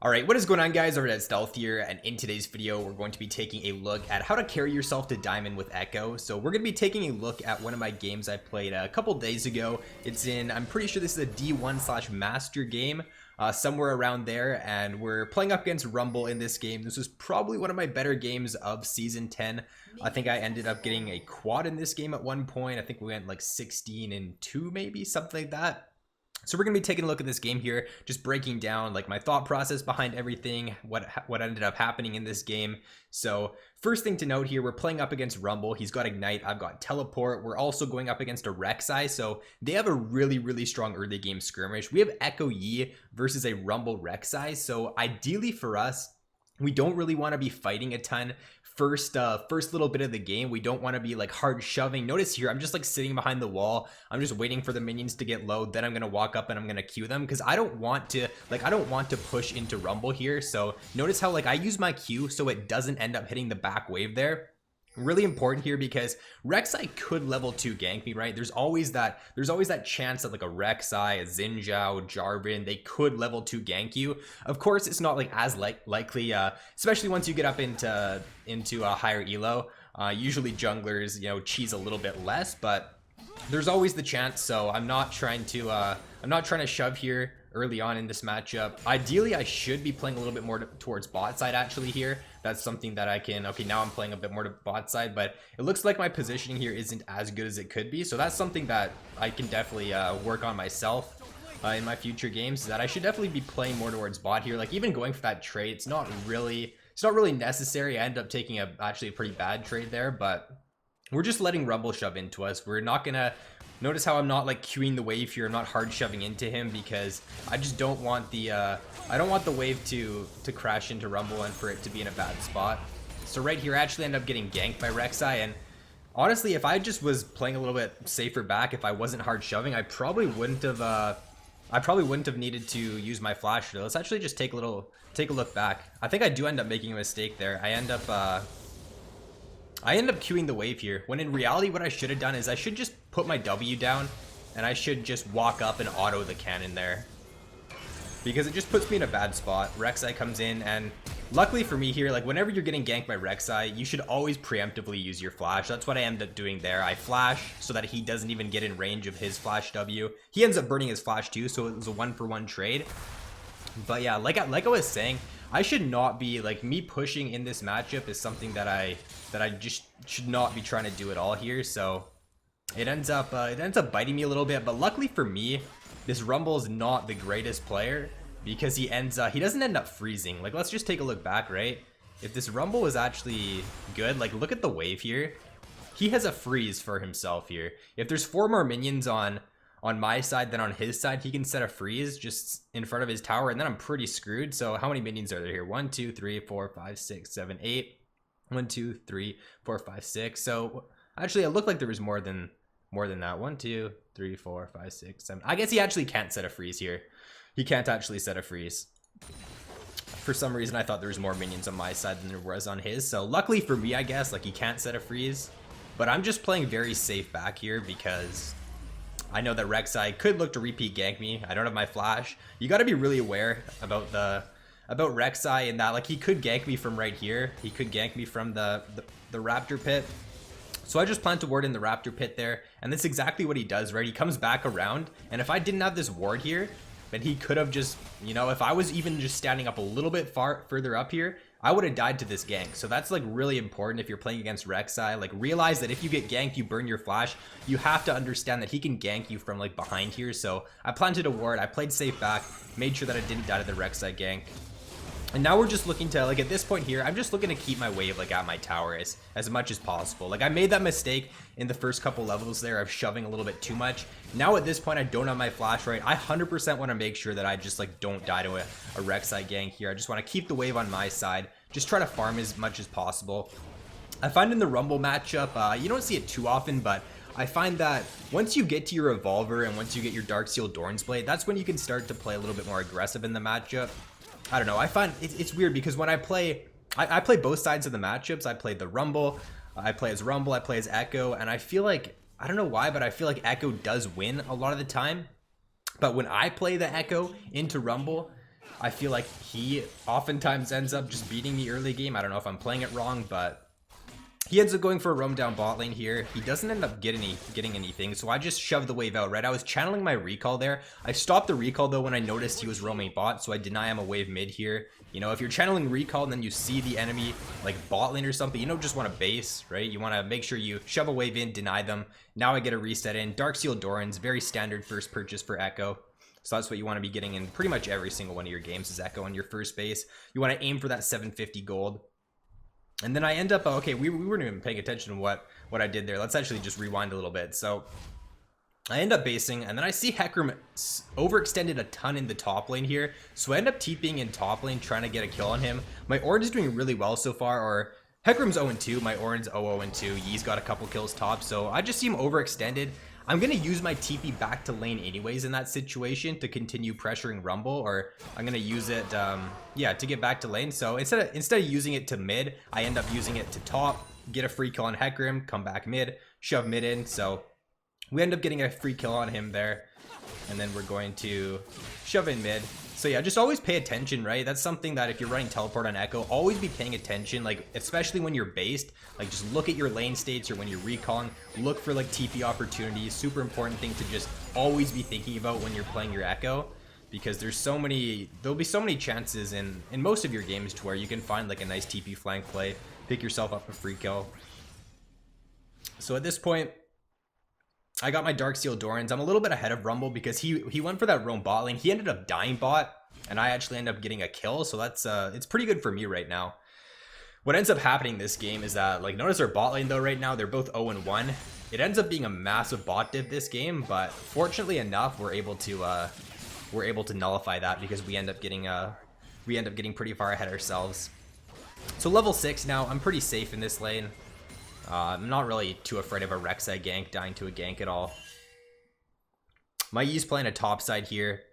Alright, what is going on guys, RvzStealth here, and in today's video we're going to be taking a look at how to carry yourself to Diamond with Ekko. So we're going to be taking a look at one of my games I played a couple days ago. It's in, I'm pretty sure this is a D1/Master game, somewhere around there, and we're playing up against Rumble in this game. This was probably one of my better games of Season 10. I think I ended up getting a quad in this game at one point. I think we went like 16-2 maybe, something like that. So we're going to be taking a look at this game here, just breaking down like my thought process behind everything, what ended up happening in this game. So first thing to note here, we're playing up against Rumble. He's got Ignite, I've got Teleport. We're also going up against a Rek'Sai, so they have a really strong early game skirmish. We have Ekko Yi versus a Rumble Rek'Sai, so ideally for us, we don't really want to be fighting a ton. First little bit of the game, we don't want to be like hard shoving. Notice here, I'm just like sitting behind the wall. I'm just waiting for the minions to get low. Then I'm going to walk up and I'm going to Q them because I don't want to push into Rumble here. So notice how like I use my Q so it doesn't end up hitting the back wave there. Really important here because Rek'Sai could level 2 gank me, right? There's always that chance that like a Rek'Sai, a Xin Zhao, Jarvan, they could level 2 gank you. Of course, it's not like as likely, especially once you get up into a higher elo. Usually junglers, you know, cheese a little bit less, but there's always the chance. So I'm not trying to shove here early on in this matchup. Ideally, I should be playing a little bit more towards bot side actually here. That's something that I can, okay, now I'm playing a bit more to bot side, but it looks like my positioning here isn't as good as it could be. So that's something that I can definitely work on myself in my future games, is that I should definitely be playing more towards bot here. Like even going for that trade, it's not really necessary. I ended up taking actually a pretty bad trade there, but we're just letting Rumble shove into us. We're not gonna, notice how I'm not like queuing the wave here. I'm not hard shoving into him because I just don't want the I don't want the wave to crash into Rumble and for it to be in a bad spot. So right here I actually end up getting ganked by Rek'Sai, and honestly if I just was playing a little bit safer back, if I wasn't hard shoving, I probably wouldn't have needed to use my flash. Let's actually just take a look back. I think I do end up making a mistake there. I end up queuing the wave here, when in reality what I should have done is I should just put my W down and I should just walk up and auto the cannon there, because it just puts me in a bad spot. Rek'Sai comes in, and luckily for me here, like whenever you're getting ganked by Rek'Sai, you should always preemptively use your flash. That's what I ended up doing there. I flash so that he doesn't even get in range of his flash W. He ends up burning his flash too, so it was a 1-for-1 trade. But yeah, like I was saying, I should not be like, me pushing in this matchup is something that I just should not be trying to do at all here. So it ends up biting me a little bit. But luckily for me, this Rumble is not the greatest player, because he doesn't end up freezing. Like let's just take a look back, right? If this Rumble was actually good, like look at the wave here. He has a freeze for himself here. If there's 4 more minions on my side than on his side, he can set a freeze just in front of his tower, and then I'm pretty screwed. So how many minions are there here? 1 2 3 4 5 6 7 8. 1 2 3 4 5 6. So actually it looked like there was more than that. 1 2 3 4 5 6 7. I guess he actually can't set a freeze here. He can't actually set a freeze. For some reason I thought there was more minions on my side than there was on his. So luckily for me, I guess, like he can't set a freeze. But I'm just playing very safe back here because I know that Rek'Sai could look to repeat gank me. I don't have my flash. You got to be really aware about Rek'Sai in that, like, he could gank me from right here. He could gank me from the Raptor pit. So I just plan to ward in the Raptor pit there, and that's exactly what he does, right? He comes back around, and if I didn't have this ward here, then he could have just, you know, if I was even just standing up a little bit further up here, I would have died to this gank. So that's like really important if you're playing against Rek'Sai. Like realize that if you get ganked, you burn your flash. You have to understand that he can gank you from like behind here. So I planted a ward, I played safe back, made sure that I didn't die to the Rek'Sai gank. And now we're just looking to, like at this point here, I'm just looking to keep my wave like at my tower as much as possible. Like I made that mistake in the first couple levels there of shoving a little bit too much. Now at this point, I don't have my flash right. I 100% want to make sure that I just like don't die to a Rek'Sai gank here. I just want to keep the wave on my side. Just try to farm as much as possible. I find in the Rumble matchup, you don't see it too often, but I find that once you get to your Evolver and once you get your Darksteel Dorn's Blade, that's when you can start to play a little bit more aggressive in the matchup. I don't know, I find it's weird because when I play both sides of the matchups. I play the Rumble, I play as Ekko, and I feel like, I don't know why, but I feel like Ekko does win a lot of the time. But when I play the Ekko into Rumble, I feel like he oftentimes ends up just beating me early game. I don't know if I'm playing it wrong, but he ends up going for a roam down bot lane here. He doesn't end up getting anything, so I just shoved the wave out, right? I was channeling my recall there. I stopped the recall, though, when I noticed he was roaming bot, so I deny him a wave mid here. You know, if you're channeling recall and then you see the enemy, like, bot lane or something, you don't just want to base, right? You want to make sure you shove a wave in, deny them. Now I get a reset in. Darksteel Doran's, very standard first purchase for Ekko. So that's what you want to be getting in pretty much every single one of your games is Ekko on your first base. You want to aim for that 750 gold. And then I end up, okay, we weren't even paying attention to what I did there. Let's actually just rewind a little bit. So I end up basing, and then I see Hecarim overextended a ton in the top lane here. So I end up TPing in top lane, trying to get a kill on him. My Orange is doing really well so far, or Hecarim's 0-2, my Orange 0-2. Yee's got a couple kills top, so I just see him overextended. I'm going to use my TP back to lane anyways in that situation to continue pressuring Rumble, or I'm going to use it, yeah, to get back to lane. So instead of using it to mid, I end up using it to top, get a free kill on Hecarim, come back mid, shove mid in. So we end up getting a free kill on him there, and then we're going to shove in mid. So yeah, just always pay attention, right? That's something that if you're running teleport on Ekko, always be paying attention, like especially when you're based, like just look at your lane states or when you're recalling, look for like TP opportunities. Super important thing to just always be thinking about when you're playing your Ekko, because there'll be so many chances in most of your games to where you can find like a nice TP flank play, pick yourself up a free kill. So at this point, I got my Darksteel Doran's. I'm a little bit ahead of Rumble because he went for that roam bot lane. He ended up dying bot, and I actually ended up getting a kill. So that's it's pretty good for me right now. What ends up happening this game is that, like, notice our bot lane though right now, they're both 0-1. It ends up being a massive bot div this game, but fortunately enough, we're able to nullify that because we end up getting pretty far ahead ourselves. So level 6 now, I'm pretty safe in this lane. I'm not really too afraid of a Rek'Sai gank, dying to a gank at all. My Yi's playing a top side here,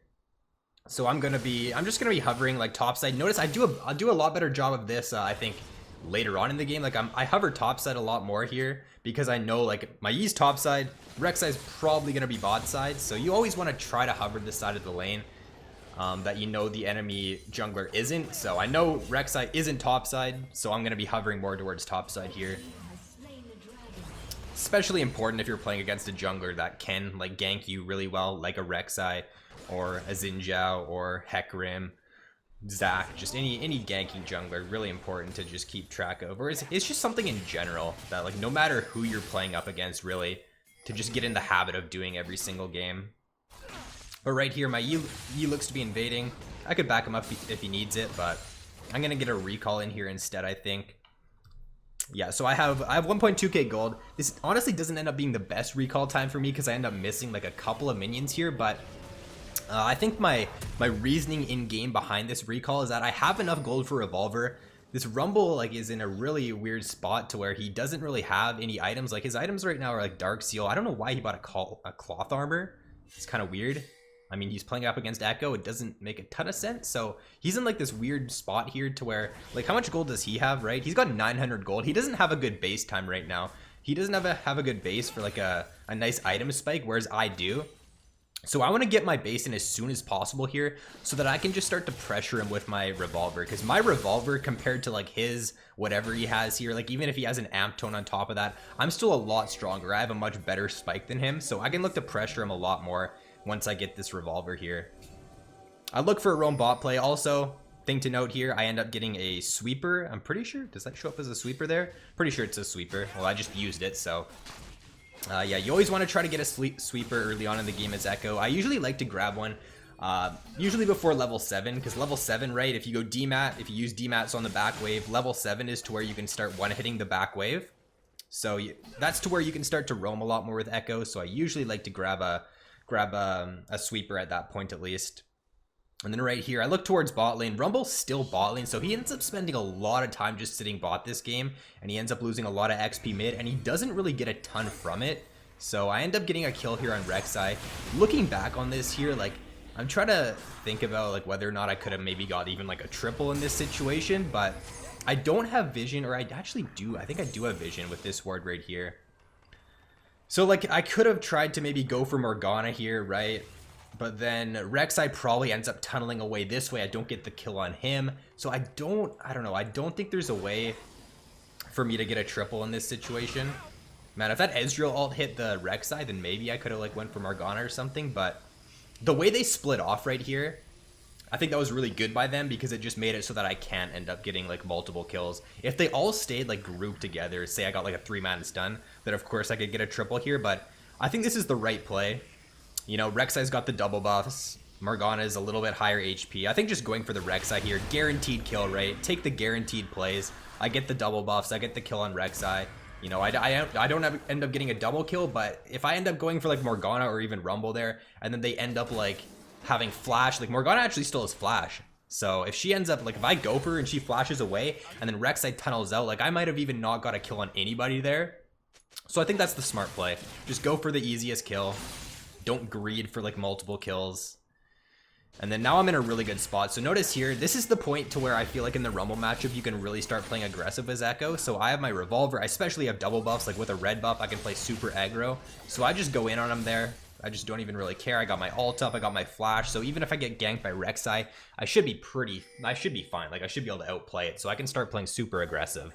so I'm just gonna be hovering like top side. Notice I do a lot better job of this. I think later on in the game, like I hover top side a lot more here because I know like my Yi's top side, Rek'Sai's probably gonna be bot side. So you always want to try to hover this side of the lane that you know the enemy jungler isn't. So I know Rek'Sai isn't top side, so I'm gonna be hovering more towards top side here. Especially important if you're playing against a jungler that can like gank you really well, like a Rek'Sai or a Xin Zhao or Hecarim, Zac, just any ganking jungler. Really important to just keep track of, or it's just something in general that like no matter who you're playing up against, really, to just get in the habit of doing every single game. But right here, my Yi looks to be invading. I could back him up if he needs it, but I'm gonna get a recall in here instead, I think. Yeah, so I have 1.2k gold. This honestly doesn't end up being the best recall time for me because I end up missing like a couple of minions here, but I think my reasoning in game behind this recall is that I have enough gold for Revolver. This Rumble like is in a really weird spot to where he doesn't really have any items. Like his items right now are like Darksteel. I don't know why he bought a cloth armor. It's kind of weird. I mean, he's playing up against Ekko. It doesn't make a ton of sense. So he's in like this weird spot here to where, like, how much gold does he have, right? He's got 900 gold. He doesn't have a good base time right now. He doesn't have a good base for like a nice item spike, whereas I do. So I want to get my base in as soon as possible here so that I can just start to pressure him with my Revolver. Because my Revolver compared to like his whatever he has here, like even if he has an amp tone on top of that, I'm still a lot stronger. I have a much better spike than him. So I can look to pressure him a lot more once I get this Revolver here. I look for a roam bot play. Also, thing to note here, I end up getting a sweeper. I'm pretty sure, does that show up as a sweeper there? Pretty sure it's a sweeper. Well, I just used it, so yeah, you always want to try to get a sweeper early on in the game as Ekko. I usually like to grab one usually before level 7, because level 7, right, if you go DMAT, if you use DMATs on the back wave, level 7 is to where you can start one-hitting the back wave. So that's to where you can start to roam a lot more with Ekko. So I usually like to grab a sweeper at that point at least. And then right here, I look towards bot lane. Rumble's still bot lane, so he ends up spending a lot of time just sitting bot this game, and he ends up losing a lot of XP mid, and he doesn't really get a ton from it. So I end up getting a kill here on Rek'Sai. Looking back on this here, like, I'm trying to think about like whether or not I could have maybe got even like a triple in this situation, but I don't have vision, or I actually do. I think I do have vision with this ward right here. So like I could have tried to maybe go for Morgana here, right? But then Rek'Sai probably ends up tunneling away this way. I don't get the kill on him. So I don't know. I don't think there's a way for me to get a triple in this situation. Man, if that Ezreal ult hit the Rek'Sai, then maybe I could have like went for Morgana or something. But the way they split off right here, I think that was really good by them because it just made it so that I can't end up getting like multiple kills. If they all stayed like grouped together, say I got like a 3-man stun, then of course I could get a triple here. But I think this is the right play. You know, Rek'Sai's got the double buffs. Morgana is a little bit higher HP. I think just going for the Rek'Sai here, guaranteed kill, right? Take the guaranteed plays. I get the double buffs. I get the kill on Rek'Sai. You know, I don't end up getting a double kill, but if I end up going for like Morgana or even Rumble there, and then they end up like having flash, like Morgana actually still has flash. So if she ends up, like if I go for her and she flashes away, and then Rek'Sai tunnels out, like I might have even not got a kill on anybody there. So I think that's the smart play. Just go for the easiest kill. Don't greed for like multiple kills. And then now I'm in a really good spot. So notice here, this is the point to where I feel like in the Rumble matchup, you can really start playing aggressive as Ekko. So I have my Revolver. I especially have double buffs. Like with a red buff, I can play super aggro. So I just go in on him there. I just don't even really care. I got my ult up. I got my flash. So even if I get ganked by Rek'Sai, I should be fine. Like I should be able to outplay it. So I can start playing super aggressive.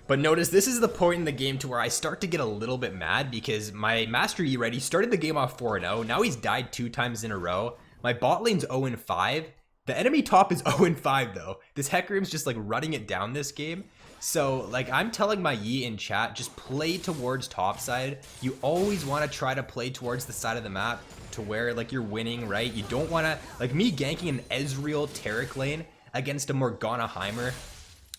But notice this is the point in the game to where I start to get a little bit mad because my Master Yi, right, he started the game off 4-0. Now he's died 2 times in a row. My bot lane's 0-5. The enemy top is 0-5 though. This Hecarim's just like running it down this game. So like I'm telling my Yi in chat, just play towards top side. You always want to try to play towards the side of the map to where like you're winning, right? You don't want to, like me ganking an Ezreal Taric lane against a Morgana Heimer.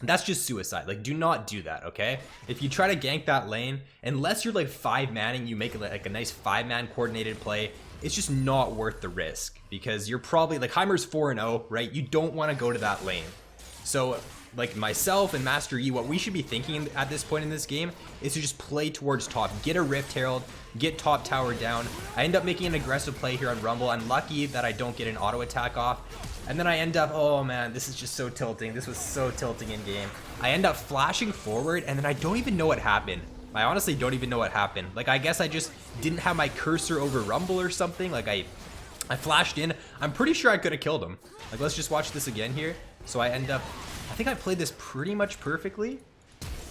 That's just suicide. Like, do not do that, okay? If you try to gank that lane, unless you're like 5-manning, you make like a nice 5-man coordinated play, it's just not worth the risk because you're probably like Heimer's 4-0, right? You don't want to go to that lane. So like myself and Master Yi, what we should be thinking at this point in this game is to just play towards top, get a Rift Herald, get top tower down. I end up making an aggressive play here on Rumble. I'm lucky that I don't get an auto attack off. And then I end up, oh man, this is just so tilting. This was so tilting in game. I end up flashing forward and then I don't even know what happened. I honestly don't even know what happened. Like, I guess I just didn't have my cursor over Rumble or something. Like I flashed in. I'm pretty sure I could have killed him. Like, let's just watch this again here. So I end up, I think I played this pretty much perfectly.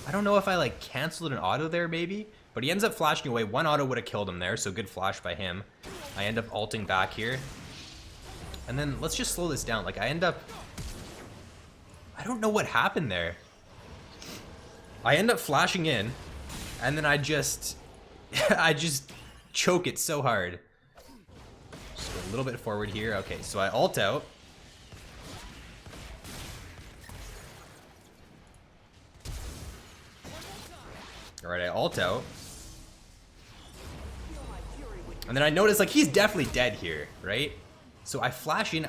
I don't know if I like canceled an auto there maybe, but he ends up flashing away. One auto would have killed him there, so good flash by him. I end up ulting back here. And then let's just slow this down. Like I end up, I don't know what happened there. I end up flashing in and then I just choke it so hard. Just go a little bit forward here. Okay, so I ult out. All right, I ult out. And then I notice like he's definitely dead here, right? So I flash in.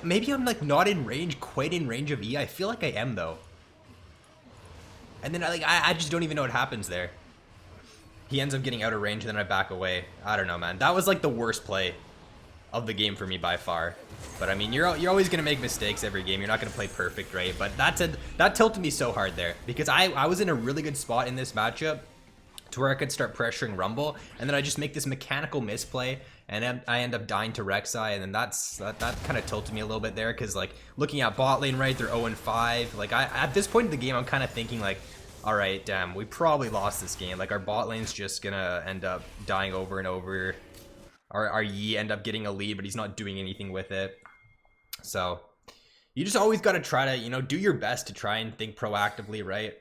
Maybe I'm like not in range, quite in range of E. I feel like I am though. And then I just don't even know what happens there. He ends up getting out of range and then I back away. I don't know, man. That was like the worst play of the game for me by far. But I mean, you're always gonna make mistakes every game. You're not gonna play perfect, right? But that tilted me so hard there because I was in a really good spot in this matchup to where I could start pressuring Rumble, and then I just make this mechanical misplay, and I end up dying to Rek'Sai, and then that kind of tilted me a little bit there, because like looking at bot lane, right, they're 0-5. Like at this point in the game, I'm kind of thinking like, all right, damn, we probably lost this game. Like our bot lane's just gonna end up dying over and over. Our Yi end up getting a lead, but he's not doing anything with it. So you just always got to try to, you know, do your best to try and think proactively, right?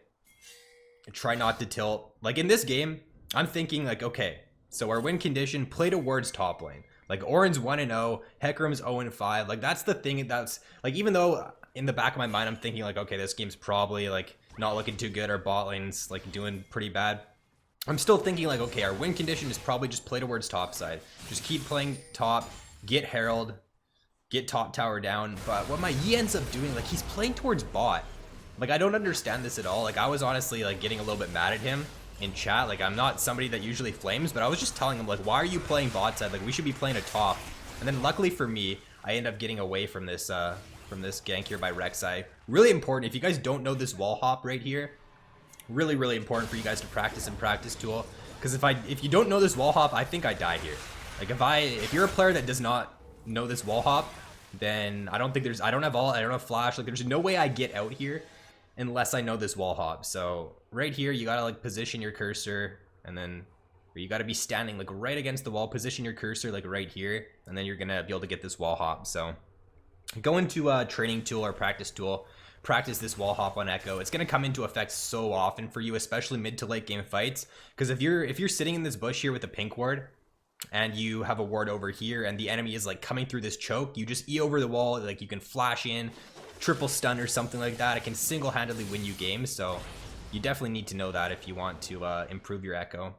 Try not to tilt. Like in this game, I'm thinking like, okay, so our win condition, play towards top lane. Like Orin's 1-0, Hecarim's 0-5. Like that's the thing. That's like, even though in the back of my mind, I'm thinking like, okay, this game's probably like not looking too good. Our bot lane's like doing pretty bad. I'm still thinking like, okay, our win condition is probably just play towards top side. Just keep playing top, get Herald, get top tower down. But what my Yi ends up doing, like he's playing towards bot. Like I don't understand this at all. Like I was honestly like getting a little bit mad at him in chat. Like I'm not somebody that usually flames, but I was just telling him like, why are you playing bot side? Like we should be playing a top. And then luckily for me, I end up getting away from this gank here by Rek'Sai. Really important. If you guys don't know this wall hop right here, really important for you guys to practice in practice tool, Because if you don't know this wall hop, I think I die here. Like if you're a player that does not know this wall hop, then I don't think I don't have ult, I don't have flash. Like there's no way I get out here unless I know this wall hop. So right here, you gotta like position your cursor, and then you gotta be standing like right against the wall. Position your cursor like right here, and then you're gonna be able to get this wall hop. So go into a training tool or practice tool. Practice this wall hop on Ekko. It's gonna come into effect so often for you, especially mid to late game fights. Because if you're sitting in this bush here with a pink ward, and you have a ward over here, and the enemy is like coming through this choke, you just E over the wall. Like you can flash in, triple stun or something like that. It can single-handedly win you games. So you definitely need to know that if you want to improve your Ekko.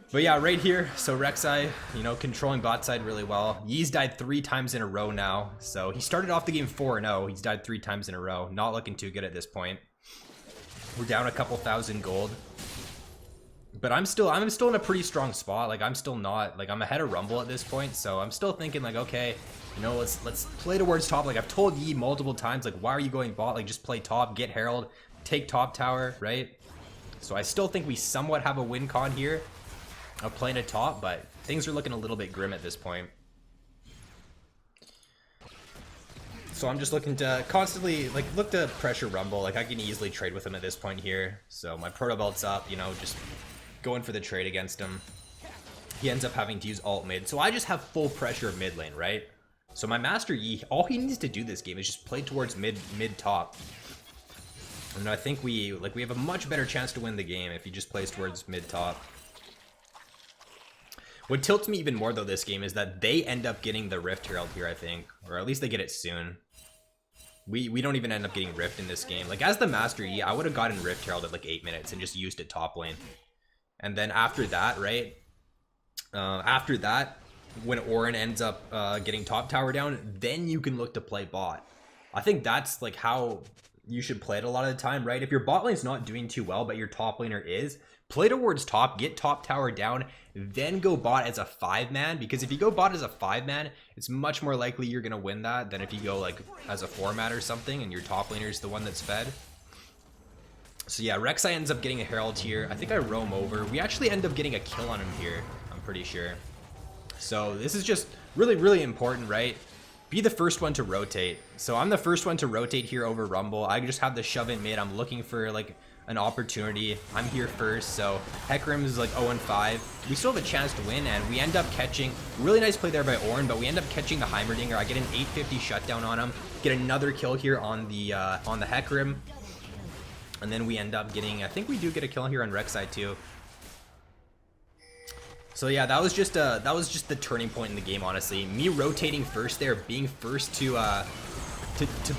But yeah, right here, so Rek'Sai, you know, controlling bot side really well. Yee's died 3 times in a row now. So he started off the game 4-0. He's died 3 times in a row. Not looking too good at this point. We're down a couple thousand gold. But I'm still in a pretty strong spot. Like I'm still not, like I'm ahead of Rumble at this point. So I'm still thinking like, okay, you know, let's play towards top. Like I've told Yee multiple times, like, why are you going bot? Like just play top, get Herald, take top tower, right? So I still think we somewhat have a win con here of playing a top, but things are looking a little bit grim at this point. So I'm just looking to constantly like look to pressure Rumble. Like I can easily trade with him at this point here. So my proto belt's up, you know, just going for the trade against him. He ends up having to use alt mid. So I just have full pressure mid lane, right? So my Master Yi, all he needs to do this game is just play towards mid top. And I think we have a much better chance to win the game if he just plays towards mid top. What tilts me even more though this game is that they end up getting the Rift Herald here, I think. Or at least they get it soon. We don't even end up getting Rift in this game. Like as the Master Yi, I would have gotten Rift Herald at like 8 minutes and just used it top lane. And then after that, right? After that, when Orin ends up getting top tower down, then you can look to play bot. I think that's like how you should play it a lot of the time, right? If your bot lane's not doing too well, but your top laner is, play towards top, get top tower down, then go bot as a 5-man. Because if you go bot as a 5-man, it's much more likely you're gonna win that than if you go like as a 4-man or something and your top laner is the one that's fed. So yeah, Rek'Sai ends up getting a Herald here. I think I roam over. We actually end up getting a kill on him here, I'm pretty sure. So this is just really, really important, right? Be the first one to rotate. So I'm the first one to rotate here over Rumble. I just have the shove in mid. I'm looking for like an opportunity. I'm here first. So Hecarim is like 0-5. We still have a chance to win, and we end up catching, really nice play there by Ornn, but we end up catching the Heimerdinger. I get an 850 shutdown on him. Get another kill here on the Hecarim. And then we end up getting, I think we do get a kill here on Rek'Sai too. So yeah, that was just the turning point in the game, honestly. Me rotating first there, being first to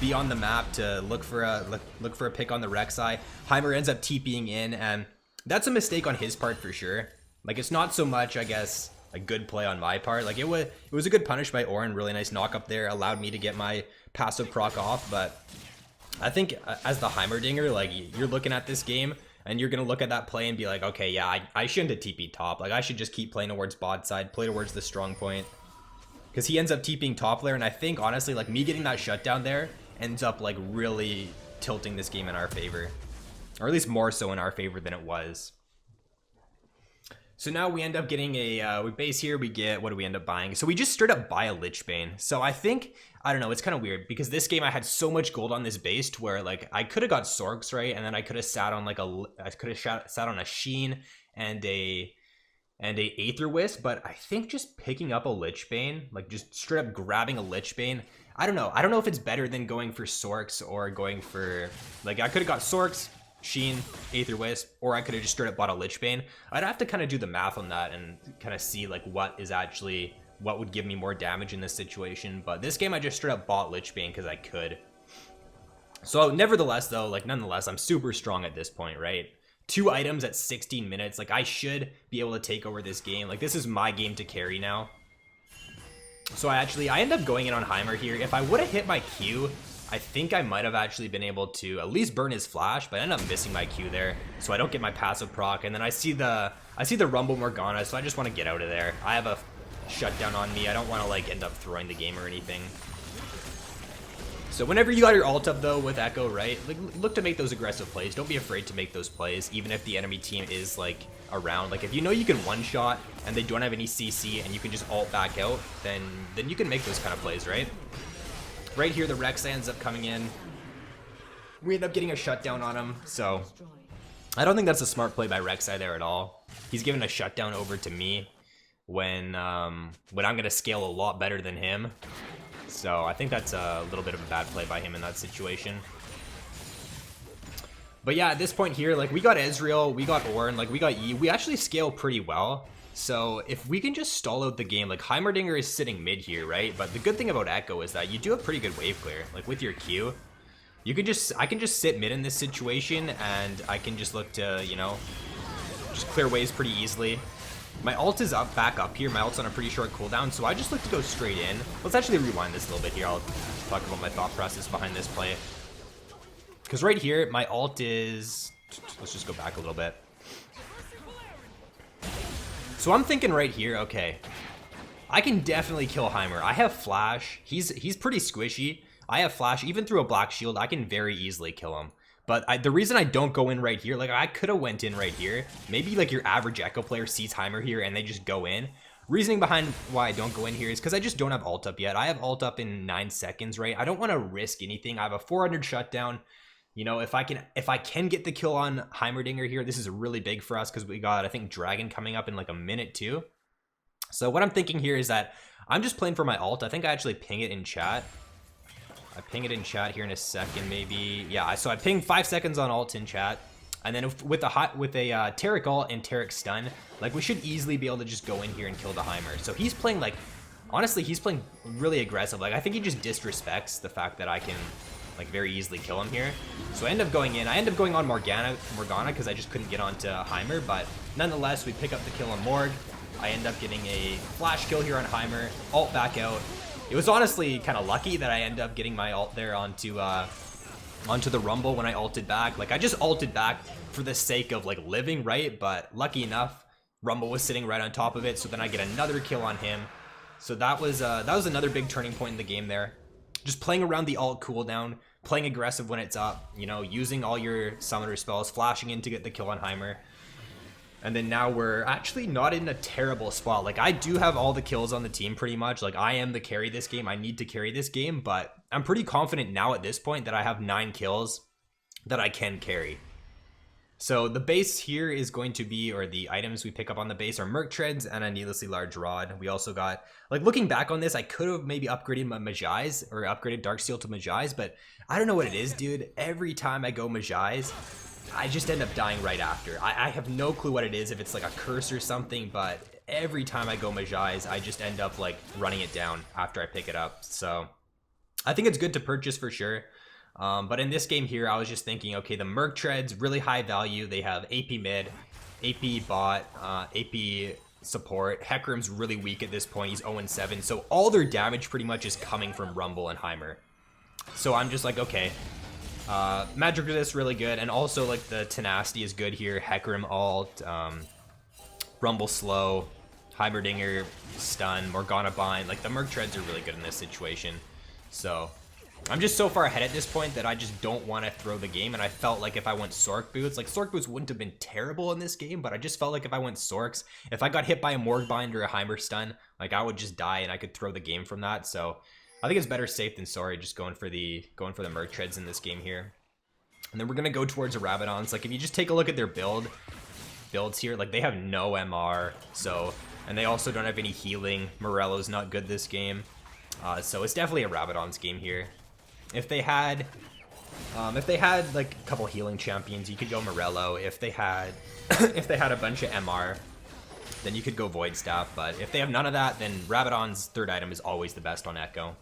be on the map to look for a pick on the Rek'Sai. Heimer ends up TPing in, and that's a mistake on his part for sure. Like it's not so much, I guess, a good play on my part. Like it was a good punish by Ornn, really nice knock up there, allowed me to get my passive proc off. But I think as the Heimerdinger, like you're looking at this game and you're gonna look at that play and be like, okay, yeah, I shouldn't have TP'd top. Like I should just keep playing towards bot side, play towards the strong point. Because he ends up TPing top layer, and I think honestly, like me getting that shutdown there ends up like really tilting this game in our favor. Or at least more so in our favor than it was. So now we end up getting a, we base here, we get, what do we end up buying? So we just straight up buy a Lich Bane. So I think, I don't know, it's kind of weird because this game I had so much gold on this base to where like I could have got Sorks, right? And then I could have sat on like I could have sat on a Sheen and a Aether Wisp, but I think just picking up a Lich Bane, like just straight up grabbing a Lich Bane, I don't know if it's better than going for Sorks or going for, like I could have got Sorks, Sheen, Aether Wisp, or I could have just straight up bought a Lich Bane. I'd have to kind of do the math on that and kind of see like what would give me more damage in this situation. But this game I just straight up bought Lich Bane because I could. So nevertheless though, like nonetheless, I'm super strong at this point, right? 2 items at 16 minutes. Like I should be able to take over this game. Like this is my game to carry now. So I end up going in on Heimer here. If I would have hit my Q, I think I might have actually been able to at least burn his flash, but I end up missing my Q there, so I don't get my passive proc. And then I see the Rumble Morgana, so I just want to get out of there. I have a shutdown on me. I don't want to like end up throwing the game or anything. So whenever you got your ult up though with Ekko, right, like, look to make those aggressive plays. Don't be afraid to make those plays, even if the enemy team is like around. Like if you know you can one-shot and they don't have any CC and you can just ult back out, then you can make those kind of plays, right? Right here, the Rex ends up coming in. We end up getting a shutdown on him, so I don't think that's a smart play by Rek'Sai there at all. He's giving a shutdown over to me when I'm gonna scale a lot better than him. So I think that's a little bit of a bad play by him in that situation. But yeah, at this point here, like we got Ezreal, we got Ornn, like we got Yi. We actually scale pretty well. So if we can just stall out the game, like Heimerdinger is sitting mid here, right? But the good thing about Ekko is that you do have pretty good wave clear. Like with your Q, you can I can just sit mid in this situation and I can just look to, you know, just clear waves pretty easily. My ult is back up here. My ult's on a pretty short cooldown, so I just look to go straight in. Let's actually rewind this a little bit here. I'll talk about my thought process behind this play. Because right here, my ult is... Let's just go back a little bit. So I'm thinking right here, okay, I can definitely kill Heimer. I have flash. He's pretty squishy. I have flash. Even through a black shield, I can very easily kill him. But the reason I don't go in right here, like I could have went in right here. Maybe like your average Ekko player sees Heimer here and they just go in. Reasoning behind why I don't go in here is because I just don't have ult up yet. I have ult up in 9 seconds, right? I don't want to risk anything. I have a 400 shutdown. You know, if I can get the kill on Heimerdinger here, this is really big for us because we got, I think, Dragon coming up in like a minute too. So what I'm thinking here is that I'm just playing for my ult. I think I actually ping it in chat. I ping it in chat here in a second, maybe. Yeah, so I ping 5 seconds on ult in chat, and then with a Taric ult and Taric stun, like we should easily be able to just go in here and kill the Heimer. So he's playing like, honestly, he's playing really aggressive. Like I think he just disrespects the fact that I can like very easily kill him here. So I end up going in. I end up going on Morgana because I just couldn't get onto Heimer, but nonetheless, we pick up the kill on Morg. I end up getting a flash kill here on Heimer, ult back out. It was honestly kind of lucky that I ended up getting my ult there onto the Rumble when I ulted back. Like I just ulted back for the sake of like living, right? But lucky enough, Rumble was sitting right on top of it, so then I get another kill on him. So that was another big turning point in the game there. Just playing around the ult cooldown, playing aggressive when it's up, you know, using all your summoner spells, flashing in to get the kill on Heimer. And then now we're actually not in a terrible spot. Like I do have all the kills on the team pretty much. Like I am the carry this game. I need to carry this game, but I'm pretty confident now at this point that I have 9 kills that I can carry. So the base here is going to be, or the items we pick up on the base are Merc Treads and a needlessly large rod. We also got, like looking back on this, I could have maybe upgraded my Majai's or upgraded Darksteel to Majai's, but I don't know what it is, dude. Every time I go Majai's, I just end up dying right after. I have no clue what it is, if it's like a curse or something, but every time I go Majai's, I just end up like running it down after I pick it up. So I think it's good to purchase for sure. But in this game here, I was just thinking, okay, the Merc Treads, really high value. They have AP mid, AP bot, AP support. Hecarim's really weak at this point. He's 0-7. So all their damage pretty much is coming from Rumble and Heimer. So I'm just like, okay. Magic Resist really good, and also like the Tenacity is good here. Hecarim ult, Rumble slow, Heimerdinger stun, Morgana bind. Like the Merc Treads are really good in this situation. So I'm just so far ahead at this point that I just don't want to throw the game, and I felt like if I went Sork Boots, like Sork Boots wouldn't have been terrible in this game, but I just felt like if I went Sorks, if I got hit by a Morg bind or a Heimer stun, like I would just die and I could throw the game from that. So I think it's better safe than sorry, just going for the Merc Treads in this game here. And then we're gonna go towards a Rabadons. Like if you just take a look at their builds here, like they have no MR, so, and they also don't have any healing. Morello's not good this game, so it's definitely a Rabadons game here. If they had like a couple healing champions, you could go Morello. If they had a bunch of MR, then you could go Void Staff. But if they have none of that, then Rabadon's third item is always the best on Ekko.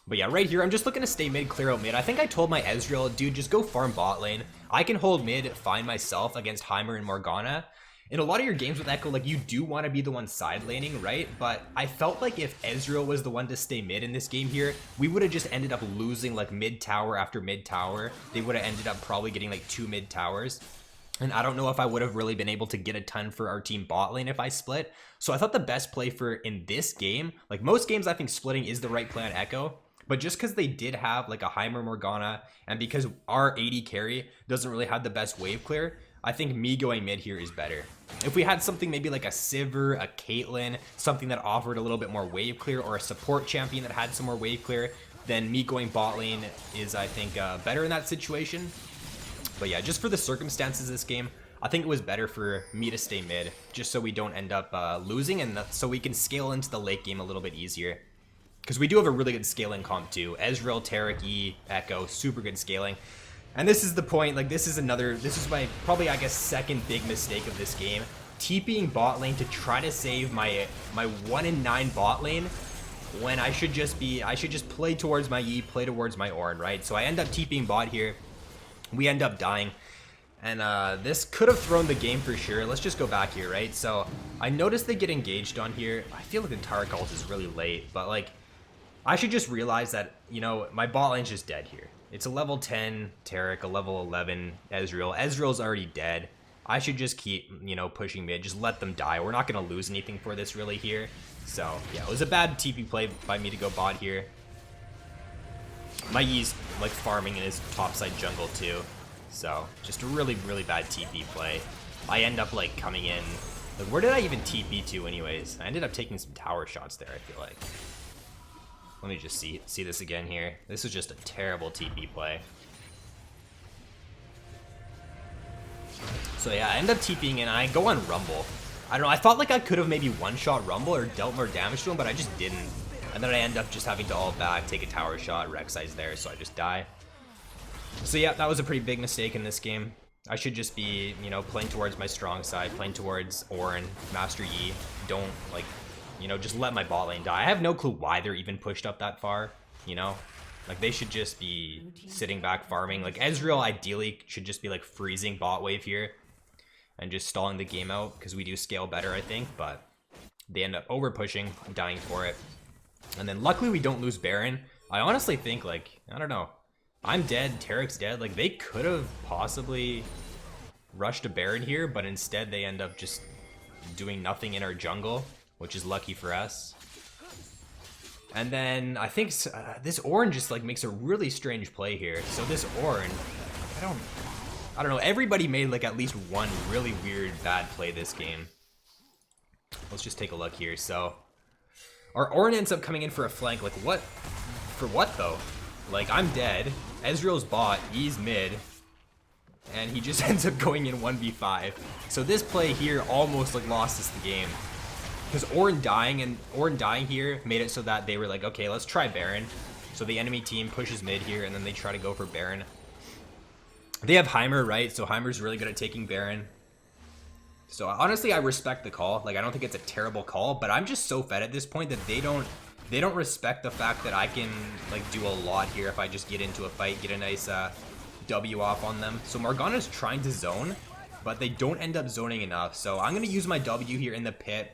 But yeah, right here, I'm just looking to stay mid, clear out mid. I think I told my Ezreal, dude, just go farm bot lane. I can hold mid fine myself against Heimer and Morgana. In a lot of your games with Ekko, like, you do want to be the one side laning, right? But I felt like if Ezreal was the one to stay mid in this game here, we would have just ended up losing, like, mid tower after mid tower. They would have ended up probably getting, like, 2 mid towers. And I don't know if I would have really been able to get a ton for our team bot lane if I split. So I thought the best play for in this game, like most games, I think splitting is the right play on Ekko. But just because they did have like a Heimer Morgana, and because our AD carry doesn't really have the best wave clear, I think me going mid here is better. If we had something maybe like a Sivir, a Caitlyn, something that offered a little bit more wave clear, or a support champion that had some more wave clear, then me going bot lane is, I think, better in that situation. But yeah, just for the circumstances of this game, I think it was better for me to stay mid, just so we don't end up losing, and so we can scale into the late game a little bit easier. Because we do have a really good scaling comp too. Ezreal, Taric, E, Ekko, super good scaling. And this is the point, like this is my, probably I guess, second big mistake of this game. TPing bot lane to try to save my 1-in-9 bot lane, when I should just play towards my E, play towards my Ornn, right? So I end up TPing bot here. We end up dying. And this could have thrown the game for sure. Let's just go back here, right? So I noticed they get engaged on here. I feel like the Taric ult is really late, but like I should just realize that, you know, my bot lane's just dead here. It's a level 10 Taric, a level 11 Ezreal. Ezreal's already dead. I should just keep, you know, pushing mid. Just let them die. We're not going to lose anything for this really here. So, yeah, it was a bad TP play by me to go bot here. My Yi's, like, farming in his topside jungle, too. So, just a really, really bad TP play. I end up, like, coming in. Like, where did I even TP to anyways? I ended up taking some tower shots there, I feel like. Let me just see this again here. This is just a terrible TP play. So yeah, I end up TPing in, and I go on Rumble. I don't know, I thought like I could have maybe one-shot Rumble or dealt more damage to him, but I just didn't. And then I end up just having to ult back, take a tower shot, Rek'Sai's there, so I just die. So yeah, that was a pretty big mistake in this game. I should just be, you know, playing towards my strong side, playing towards Ornn, Master Yi. Don't, like, you know, just let my bot lane die. I have no clue why they're even pushed up that far, you know? Like, they should just be sitting back farming. Like, Ezreal ideally should just be, like, freezing bot wave here and just stalling the game out, because we do scale better, I think, but they end up over-pushing, dying for it. And then luckily we don't lose Baron. I honestly think, like, I don't know. I'm dead, Taric's dead. Like, they could have possibly rushed a Baron here, but instead they end up just doing nothing in our jungle, which is lucky for us. And then I think this Ornn just like makes a really strange play here. So this Ornn, I don't know. Everybody made like at least one really weird bad play this game. Let's just take a look here. So our Ornn ends up coming in for a flank. Like what? For what though? Like I'm dead. Ezreal's bot. He's mid. And he just ends up going in 1v5. So this play here almost like lost us the game. Because Ornn dying here made it so that they were like, okay, let's try Baron. So the enemy team pushes mid here, and then they try to go for Baron. They have Heimer, right? So Heimer's really good at taking Baron. So honestly, I respect the call. Like, I don't think it's a terrible call, but I'm just so fed at this point that they don't respect the fact that I can like do a lot here if I just get into a fight, get a nice W off on them. So Morgana's trying to zone, but they don't end up zoning enough. So I'm gonna use my W here in the pit.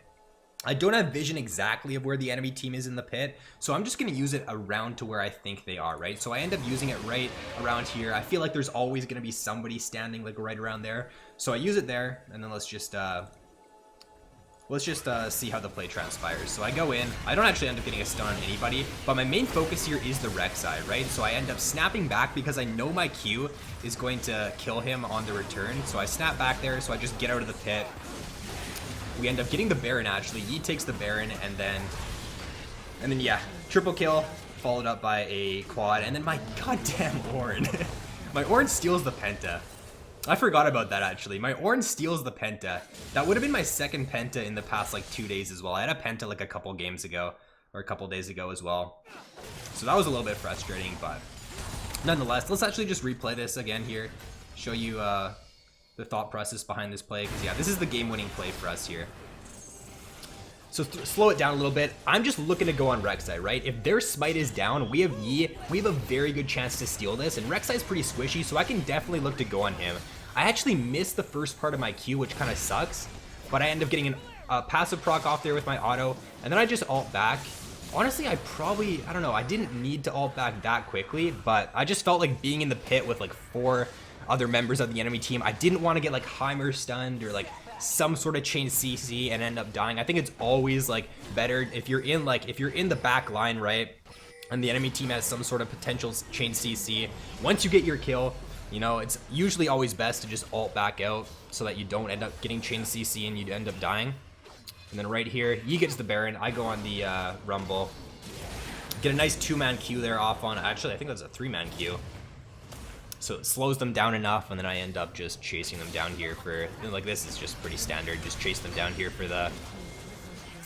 I don't have vision exactly of where the enemy team is in the pit, so I'm just going to use it around to where I think they are, right? So I end up using it right around here. I feel like there's always going to be somebody standing like right around there. So I use it there, and then let's just see how the play transpires. So I go in. I don't actually end up getting a stun on anybody, but my main focus here is the Rek'Sai, right? So I end up snapping back because I know my Q is going to kill him on the return. So I snap back there, so I just get out of the pit. We end up getting the Baron, actually. Yi takes the Baron, and then yeah, triple kill, followed up by a quad, and then my goddamn Ornn. My Ornn steals the Penta. I forgot about that, actually. My Ornn steals the Penta. That would have been my second Penta in the past, like, 2 days as well. I had a Penta, like, a couple games ago, or a couple days ago as well. So that was a little bit frustrating, but nonetheless, let's actually just replay this again here. Show you, the thought process behind this play, because yeah, this is the game-winning play for us here. So slow it down a little bit. I'm just looking to go on Rek'Sai, right? If their smite is down, we have Yi. We have a very good chance to steal this, and Rek'Sai's pretty squishy, so I can definitely look to go on him. I actually missed the first part of my Q, which kind of sucks, but I end up getting a passive proc off there with my auto, and then I just ult back. Honestly, I don't know, I didn't need to ult back that quickly, but I just felt like being in the pit with like 4 other members of the enemy team. I didn't want to get like Heimer stunned or like some sort of chain CC and end up dying. I think it's always like better if you're in the back line, right? and the enemy team has some sort of potential chain CC. Once you get your kill, you know, it's usually always best to just ult back out so that you don't end up getting chain CC and you end up dying. And then right here, Yi gets the Baron. I go on the Rumble. Get a nice 2-man Q there off on, actually I think that's a 3-man Q. So it slows them down enough, and then I end up just chasing them down here for, like, this is just pretty standard. Just chase them down here for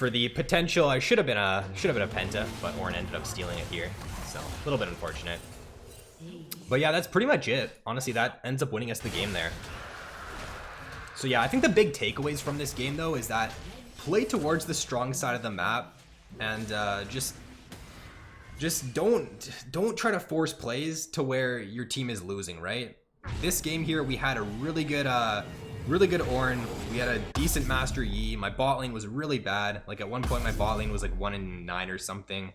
the potential. I should have been a penta, but Ornn ended up stealing it here. So a little bit unfortunate. But yeah, that's pretty much it. Honestly, that ends up winning us the game there. So yeah, I think the big takeaways from this game though is that play towards the strong side of the map, and just don't try to force plays to where your team is losing, right? This game here, we had a really good Ornn. We had a decent Master Yi. My bot lane was really bad. Like at one point, my bot lane was like 1-9 or something.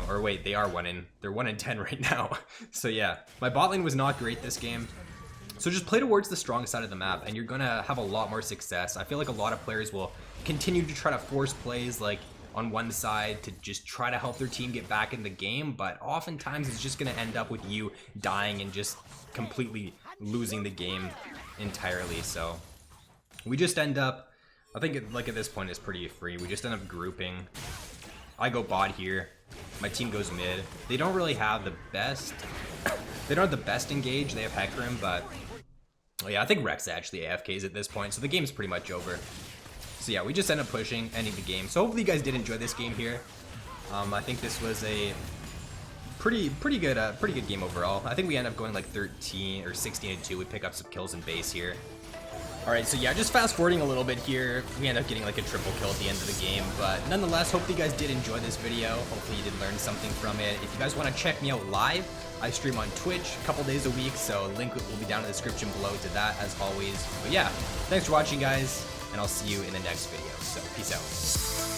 Or wait, they're 1-10 right now. So yeah, my bot lane was not great this game. So just play towards the strong side of the map, and you're gonna have a lot more success. I feel like a lot of players will continue to try to force plays like on one side to just try to help their team get back in the game, but oftentimes it's just going to end up with you dying and just completely losing the game entirely. So we just end up, I think like at this point it's pretty free. We just end up grouping. I go bot here, my team goes mid. They don't really have the best they don't have the best engage. They have Hecarim, but oh yeah, I think Rex actually AFKs at this point, so the game's pretty much over. So yeah, we just end up pushing, ending the game. So hopefully you guys did enjoy this game here. I think this was a pretty good game overall. I think we end up going like 13 or 16-2. We pick up some kills in base here. All right, so yeah, just fast forwarding a little bit here. We end up getting like a triple kill at the end of the game, but nonetheless, hopefully you guys did enjoy this video. Hopefully you did learn something from it. If you guys want to check me out live, I stream on Twitch a couple days a week, so link will be down in the description below to that as always. But yeah, thanks for watching, guys, and I'll see you in the next video. So peace out.